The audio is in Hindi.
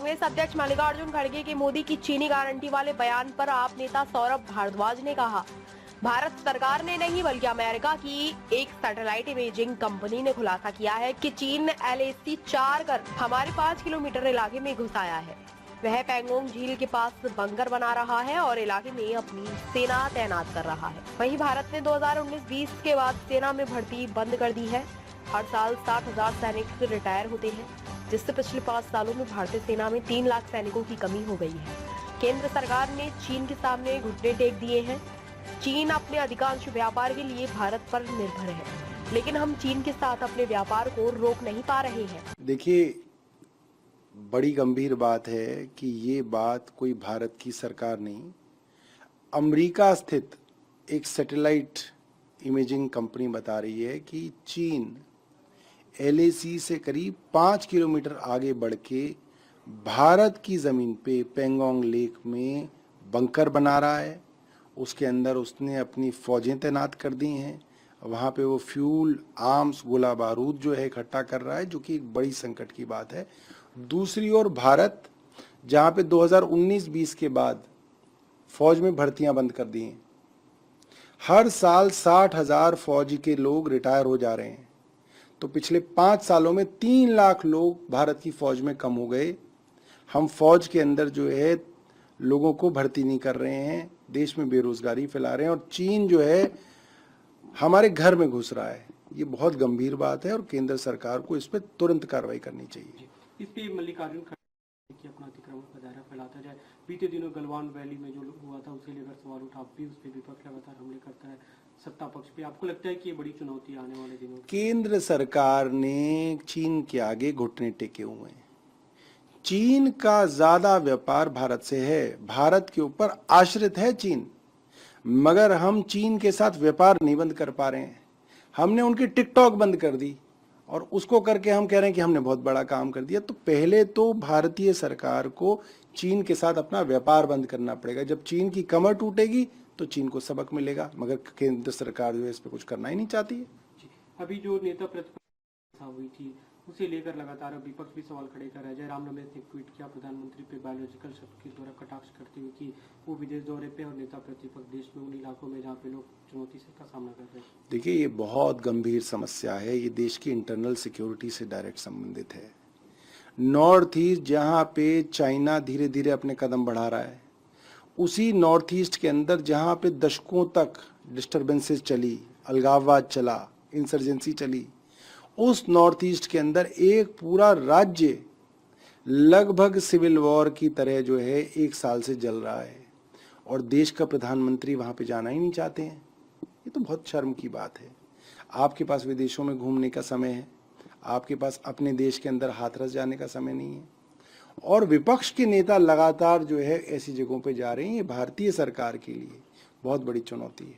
कांग्रेस अध्यक्ष मल्लिकार्जुन खड़गे के मोदी की चीनी गारंटी वाले बयान पर आप नेता सौरभ भारद्वाज ने कहा, भारत सरकार ने नहीं बल्कि अमेरिका की एक सैटेलाइट इमेजिंग कंपनी ने खुलासा किया है कि चीन LAC 4 कर हमारे 5 किलोमीटर इलाके में घुस आया है। वह पैंगोंग झील के पास बंकर बना रहा है और इलाके में अपनी सेना तैनात कर रहा है। वहीं भारत ने 2019-20 के बाद सेना में भर्ती बंद कर दी है। हर साल 60,000 सैनिक रिटायर होते हैं, जिससे पिछले 5 सालों में भारतीय सेना में 3 लाख सैनिकों की कमी हो गई है। केंद्र सरकार ने चीन के सामने घुटने टेक दिए हैं। चीन अपने अधिकांश व्यापार के लिए भारत पर निर्भर है, लेकिन हम चीन के साथ अपने व्यापार को रोक नहीं पा रहे हैं। देखिए, बड़ी गंभीर बात है कि ये बात कोई भारत की सरकार नहीं, अमेरिका स्थित एक सैटेलाइट इमेजिंग कंपनी बता रही है कि चीन LAC से करीब 5 किलोमीटर आगे बढ़ के भारत की जमीन पे पेंगोंग लेक में बंकर बना रहा है। उसके अंदर उसने अपनी फौजें तैनात कर दी हैं। वहाँ पे वो फ्यूल, आर्म्स, गोला बारूद जो है इकट्ठा कर रहा है, जो कि एक बड़ी संकट की बात है। दूसरी ओर भारत, जहाँ पे 2019-20 के बाद फौज में भर्तियां बंद कर दी हैं, हर साल 60,000 फौज के लोग रिटायर हो जा रहे हैं। तो पिछले 5 सालों में 3 लाख लोग भारत की फौज में कम हो गए। हम फौज के अंदर जो है लोगों को भर्ती नहीं कर रहे हैं, देश में बेरोजगारी फैला रहे हैं और चीन जो है हमारे घर में घुस रहा है। ये बहुत गंभीर बात है और केंद्र सरकार को इस पर तुरंत कार्रवाई करनी चाहिए। इस पे मल्लिकार्जुन खड़गे की अपना अतिक्रमण का दायरा फैलाता जाए। बीते दिनों गलवान वैली में जो हुआ था उसे लेकर सवाल उठा, भी उस पर विपक्ष लगातार हमले करता है सत्ता पक्ष पे। आपको लगता है कि ये बड़ी चुनौती आने वाले दिनों? केंद्र सरकार ने चीन के आगे घुटने टेके हुए हैं। चीन का ज्यादा व्यापार भारत से है, भारत के ऊपर आश्रित है चीन, मगर हम चीन के साथ व्यापार नहीं बंद कर पा रहे हैं। हमने उनकी टिकटॉक बंद कर दी और उसको करके हम कह रहे हैं कि हमने बहुत बड़ा काम कर दिया। तो पहले तो भारतीय सरकार को चीन के साथ अपना व्यापार बंद करना पड़ेगा। जब चीन की कमर टूटेगी तो चीन को सबक मिलेगा, मगर केंद्र सरकार जो है इस पर कुछ करना ही नहीं चाहती है। अभी जो नेता प्रतिपक्ष हुई थी उसे लेकर लगातार विपक्ष भी सवाल खड़े कर रहा है। जयराम रमेश ने ट्वीट किया प्रधानमंत्री पे बायोलॉजिकल शब्द के द्वारा कटाक्ष करते हुए कि वो विदेश दौरे पे और नेता प्रतिपक्ष देश में उन इलाकों में जहाँ पे लोग चुनौती से का सामना कर रहे हैं। देखिए, ये बहुत गंभीर समस्या है। ये देश की इंटरनल सिक्योरिटी से डायरेक्ट संबंधित है। नॉर्थ ईस्ट जहाँ पे चाइना धीरे धीरे अपने कदम बढ़ा रहा है, उसी नॉर्थ ईस्ट के अंदर जहाँ पे दशकों तक डिस्टर्बेंसेस चली, अलगाववाद चला, इंसर्जेंसी चली, उस नॉर्थ ईस्ट के अंदर एक पूरा राज्य लगभग सिविल वॉर की तरह जो है 1 साल से जल रहा है और देश का प्रधानमंत्री वहां पे जाना ही नहीं चाहते हैं। ये तो बहुत शर्म की बात है। आपके पास विदेशों में घूमने का समय है, आपके पास अपने देश के अंदर हाथरस जाने का समय नहीं है। और विपक्ष के नेता लगातार जो है ऐसी जगहों पे जा रहे हैं। ये भारतीय सरकार के लिए बहुत बड़ी चुनौती है।